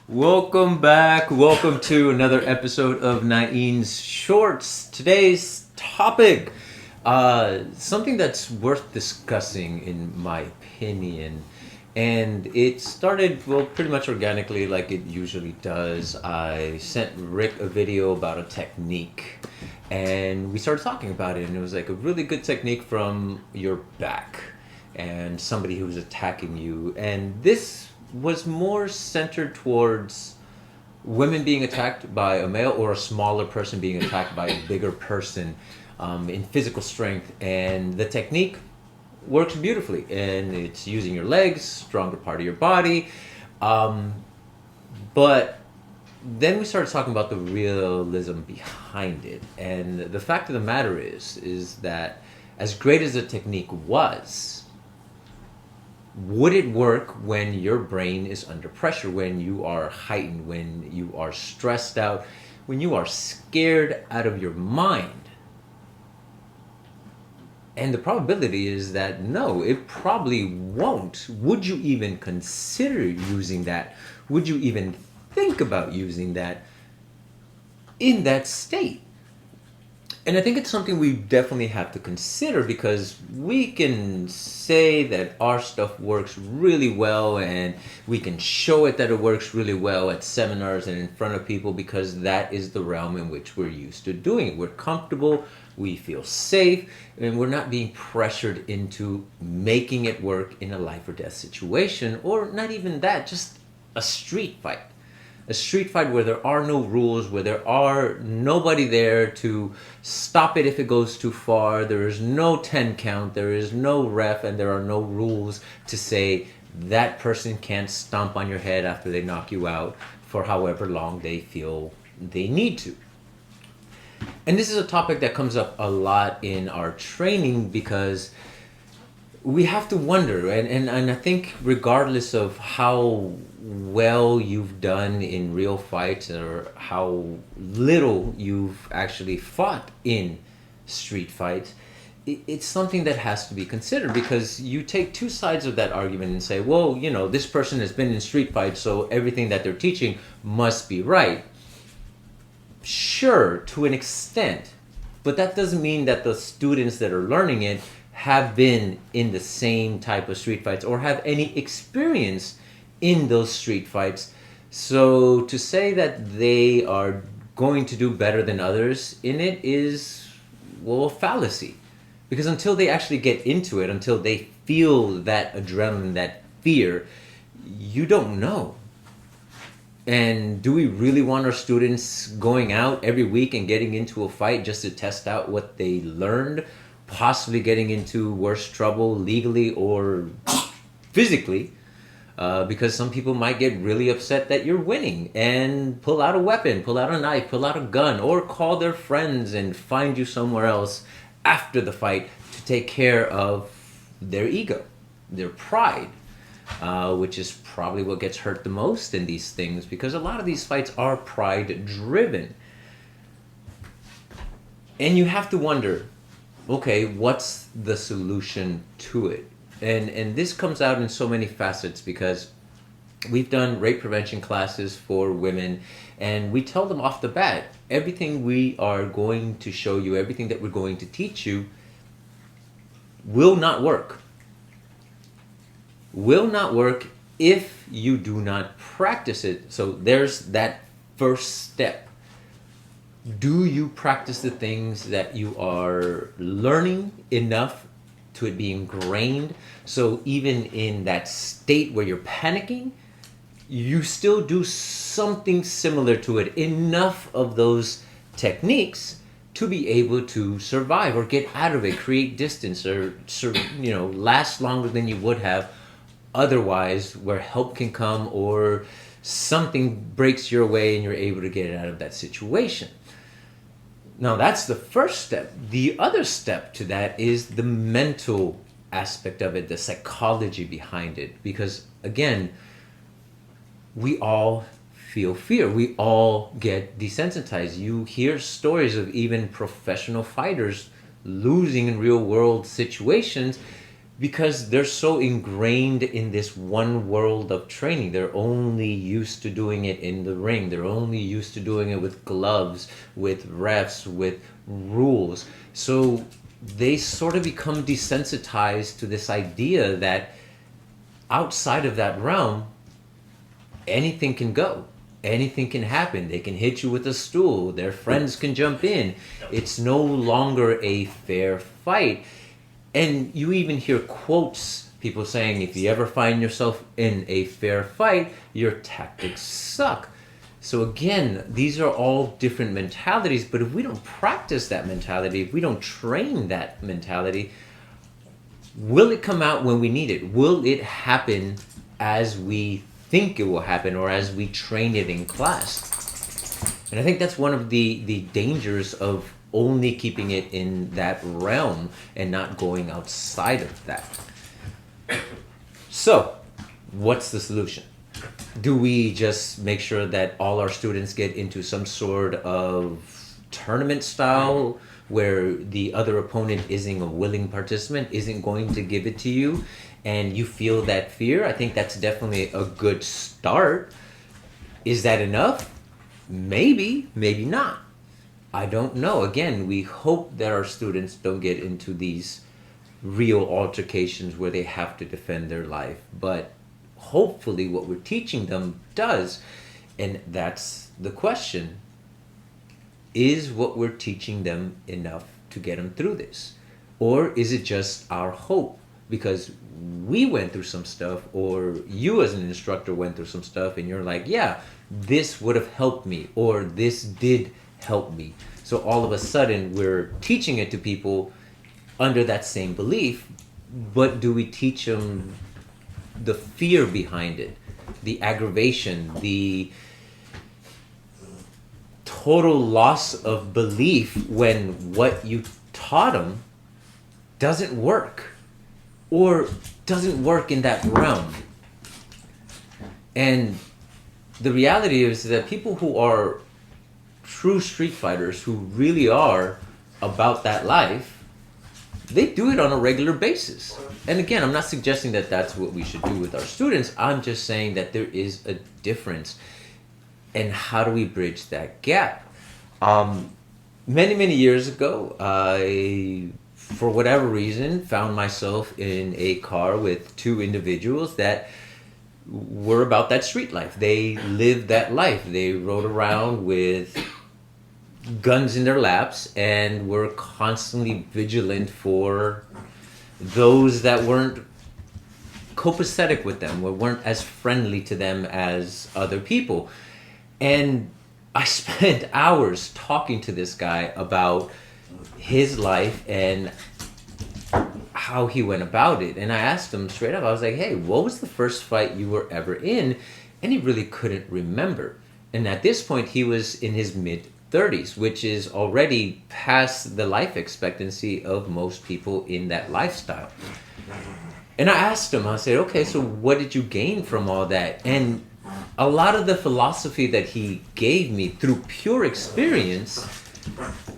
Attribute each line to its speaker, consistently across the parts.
Speaker 1: Welcome back. Welcome to another episode of Nain's Shorts. Today's topic, something that's worth discussing in my opinion. And it started, well, pretty much organically like it usually does. I sent Rick a video about a technique and we started talking about it, and it was like a really good technique from your back and somebody who was attacking you. And this was more centered towards women being attacked by a male or a smaller person being attacked by a bigger person in physical strength. And the technique works beautifully, and it's using your legs, stronger part of your body. But then we started talking about the realism behind it. And the fact of the matter is that as great as the technique was, would it work when your brain is under pressure, when you are heightened, when you are stressed out, when you are scared out of your mind? And the probability is that no, it probably won't. Would you even consider using that? Would you even think about using that in that state? And I think it's something we definitely have to consider, because we can say that our stuff works really well and we can show it that it works really well at seminars and in front of people, because that is the realm in which we're used to doing it. We're comfortable, we feel safe, and we're not being pressured into making it work in a life or death situation, or not even that, just a street fight. A street fight where there are no rules, where there are nobody there to stop it if it goes too far. There is no 10 count, there is no ref, and there are no rules to say that person can't stomp on your head after they knock you out for however long they feel they need to. And this is a topic that comes up a lot in our training, because we have to wonder, and I think regardless of how well you've done in real fights or how little you've actually fought in street fights, it's something that has to be considered, because you take two sides of that argument and say, well, you know, this person has been in street fights, so everything that they're teaching must be right. Sure, to an extent, but that doesn't mean that the students that are learning it have been in the same type of street fights or have any experience in those street fights. So to say that they are going to do better than others in it is, well, a fallacy. Because until they actually get into it, until they feel that adrenaline, that fear, you don't know. And do we really want our students going out every week and getting into a fight just to test out what they learned, possibly getting into worse trouble legally or physically? Because some people might get really upset that you're winning and pull out a weapon, pull out a knife, pull out a gun, or call their friends and find you somewhere else after the fight to take care of their ego, their pride, which is probably what gets hurt the most in these things, because a lot of these fights are pride driven. And you have to wonder, okay, what's the solution to it? And this comes out in so many facets, because we've done rape prevention classes for women, and we tell them off the bat, everything we are going to show you, everything that we're going to teach you will not work. Will not work if you do not practice it. So there's that first step. Do you practice the things that you are learning enough to it be ingrained, so even in that state where you're panicking, you still do something similar to it, enough of those techniques to be able to survive or get out of it, create distance, or last longer than you would have otherwise, where help can come or something breaks your way and you're able to get out of that situation. Now, that's the first step. The other step to that is the mental aspect of it, the psychology behind it. Because, again, we all feel fear. We all get desensitized. You hear stories of even professional fighters losing in real world situations because they're so ingrained in this one world of training. They're only used to doing it in the ring. They're only used to doing it with gloves, with refs, with rules. So they sort of become desensitized to this idea that outside of that realm, anything can go. Anything can happen. They can hit you with a stool. Their friends can jump in. It's no longer a fair fight. And you even hear quotes, people saying, if you ever find yourself in a fair fight, your tactics suck. So again, these are all different mentalities, but if we don't practice that mentality, if we don't train that mentality, will it come out when we need it? Will it happen as we think it will happen or as we train it in class? And I think that's one of the dangers of only keeping it in that realm and not going outside of that. So, what's the solution? Do we just make sure that all our students get into some sort of tournament style where the other opponent isn't a willing participant, isn't going to give it to you, and you feel that fear? I think that's definitely a good start. Is that enough? Maybe, maybe not. I don't know. Again, we hope that our students don't get into these real altercations where they have to defend their life. But hopefully what we're teaching them does. And that's the question. Is what we're teaching them enough to get them through this? Or is it just our hope? Because we went through some stuff, or you as an instructor went through some stuff, and you're like, yeah, this would have helped me, or this did help me. So all of a sudden we're teaching it to people under that same belief, but do we teach them the fear behind it, the aggravation, the total loss of belief when what you taught them doesn't work or doesn't work in that realm? And the reality is that people who are true street fighters, who really are about that life, they do it on a regular basis. And again, I'm not suggesting that that's what we should do with our students. I'm just saying that there is a difference. And how do we bridge that gap? Many years ago, I, for whatever reason, found myself in a car with two individuals that were about that street life. They lived that life. They rode around with guns in their laps and were constantly vigilant for those that weren't copacetic with them, or weren't as friendly to them as other people. And I spent hours talking to this guy about his life and how he went about it. And I asked him straight up, I was like, hey, what was the first fight you were ever in? And he really couldn't remember. And at this point, he was in his mid-30s, which is already past the life expectancy of most people in that lifestyle. And I asked him, I said, okay, so what did you gain from all that? And a lot of the philosophy that he gave me through pure experience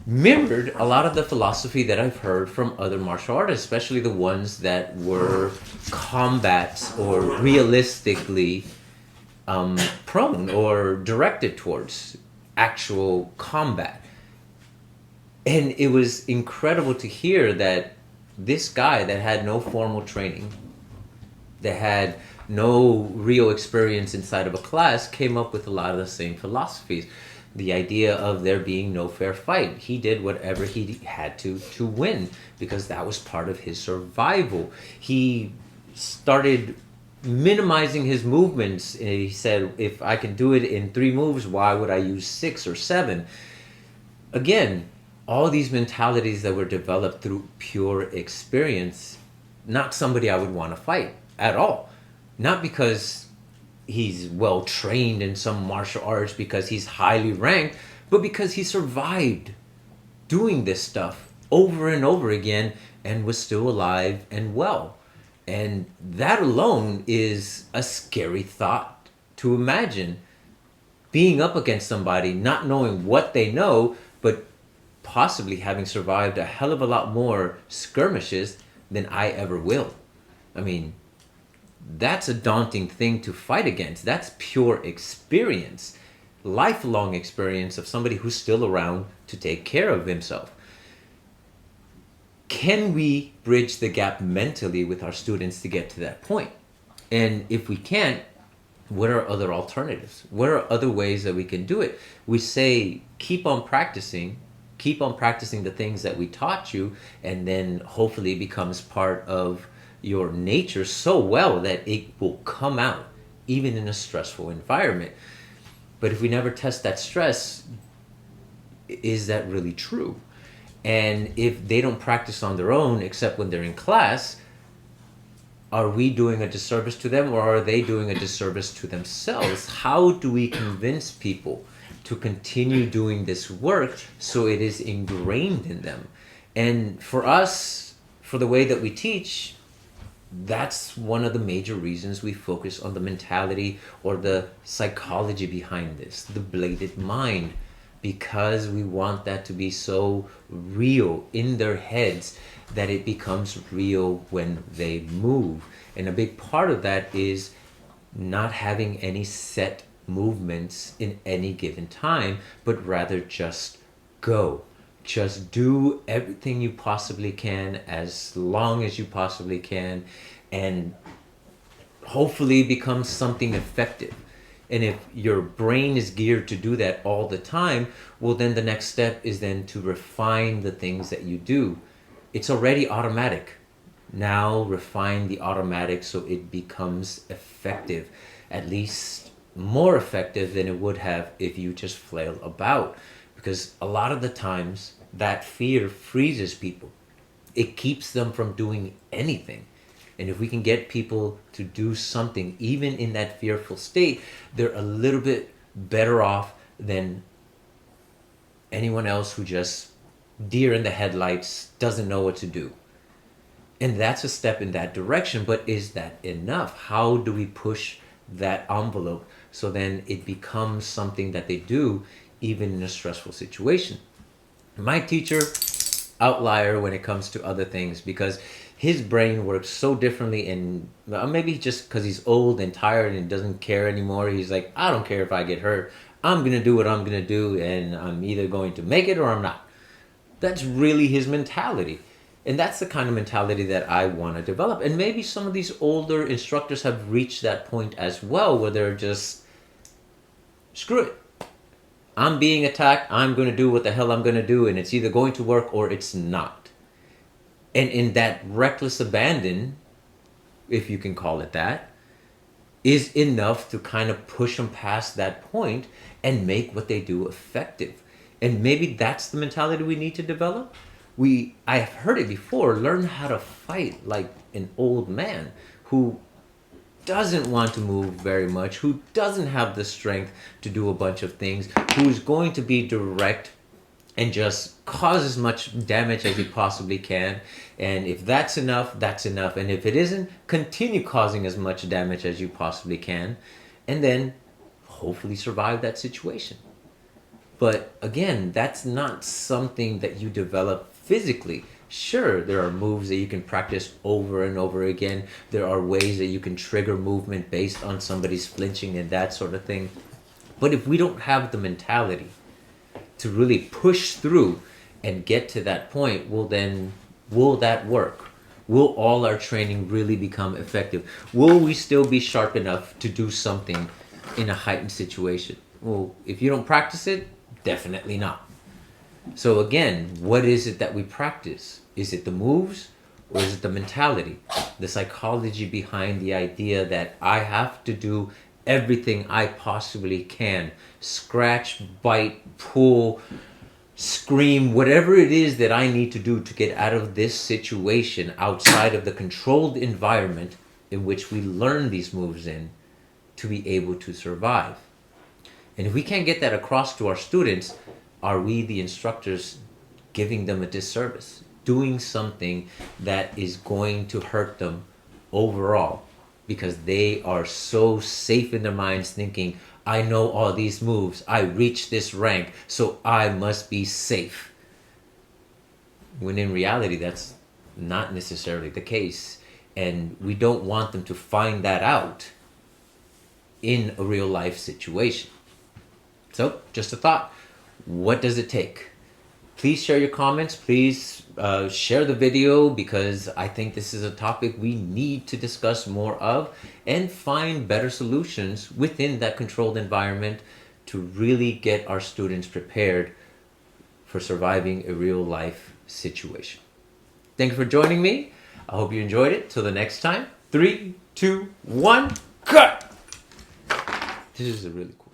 Speaker 1: mirrored a lot of the philosophy that I've heard from other martial artists, especially the ones that were combat or realistically prone or directed towards actual combat. And it was incredible to hear that this guy that had no formal training, that had no real experience inside of a class, came up with a lot of the same philosophies. The idea of there being no fair fight. He did whatever he had to win, because that was part of his survival. He started minimizing his movements. He said, if I can do it in 3 moves, why would I use 6 or 7? Again, all these mentalities that were developed through pure experience, not somebody I would want to fight at all. Not because he's well trained in some martial arts, because he's highly ranked, but because he survived doing this stuff over and over again and was still alive and well. And that alone is a scary thought to imagine, being up against somebody, not knowing what they know, but possibly having survived a hell of a lot more skirmishes than I ever will. I mean, that's a daunting thing to fight against. That's pure experience, lifelong experience of somebody who's still around to take care of himself. Can we bridge the gap mentally with our students to get to that point? And if we can't, what are other alternatives? What are other ways that we can do it? We say, keep on practicing the things that we taught you, and then hopefully it becomes part of your nature so well that it will come out even in a stressful environment. But if we never test that stress, is that really true? And if they don't practice on their own except when they're in class, are we doing a disservice to them, or are they doing a disservice to themselves? How do we convince people to continue doing this work so it is ingrained in them? And for us, for the way that we teach, that's one of the major reasons we focus on the mentality or the psychology behind this, the bladed mind, because we want that to be so real in their heads that it becomes real when they move. And a big part of that is not having any set movements in any given time, but rather just go. Just do everything you possibly can as long as you possibly can, and hopefully become something effective. And if your brain is geared to do that all the time, well, then the next step is then to refine the things that you do. It's already automatic. Now refine the automatic so it becomes effective, at least more effective than it would have if you just flail about. Because a lot of the times that fear freezes people. It keeps them from doing anything. And if we can get people to do something, even in that fearful state, they're a little bit better off than anyone else who just deer in the headlights, doesn't know what to do. And that's a step in that direction, but is that enough? How do we push that envelope so then it becomes something that they do even in a stressful situation? My teacher, outlier when it comes to other things, because his brain works so differently, and maybe just because he's old and tired and doesn't care anymore. He's like, I don't care if I get hurt. I'm going to do what I'm going to do, and I'm either going to make it or I'm not. That's really his mentality. And that's the kind of mentality that I want to develop. And maybe some of these older instructors have reached that point as well, where they're just, screw it. I'm being attacked. I'm going to do what the hell I'm going to do, and it's either going to work or it's not. And in that reckless abandon, if you can call it that, is enough to kind of push them past that point and make what they do effective. And maybe that's the mentality we need to develop. I've heard it before, learn how to fight like an old man who doesn't want to move very much, who doesn't have the strength to do a bunch of things, who's going to be direct and just cause as much damage as he possibly can. And if that's enough, that's enough. And if it isn't, continue causing as much damage as you possibly can, and then hopefully survive that situation. But again, that's not something that you develop physically. Sure, there are moves that you can practice over and over again. There are ways that you can trigger movement based on somebody's flinching and that sort of thing. But if we don't have the mentality to really push through and get to that point, well then, will that work? Will all our training really become effective? Will we still be sharp enough to do something in a heightened situation? Well, if you don't practice it, definitely not. So again, what is it that we practice? Is it the moves, or is it the mentality? The psychology behind the idea that I have to do everything I possibly can. Scratch, bite, pull, scream, whatever it is that I need to do to get out of this situation outside of the controlled environment in which we learn these moves in to be able to survive. And if we can't get that across to our students, are we, the instructors, giving them a disservice? Doing something that is going to hurt them overall because they are so safe in their minds thinking, I know all these moves, I reached this rank, so I must be safe. When in reality, that's not necessarily the case. And we don't want them to find that out in a real life situation. So, just a thought. What does it take? Please share your comments. Please share the video, because I think this is a topic we need to discuss more of and find better solutions within that controlled environment to really get our students prepared for surviving a real life situation. Thank you for joining me. I hope you enjoyed it. Till the next time. 3, 2, 1, cut! This is a really cool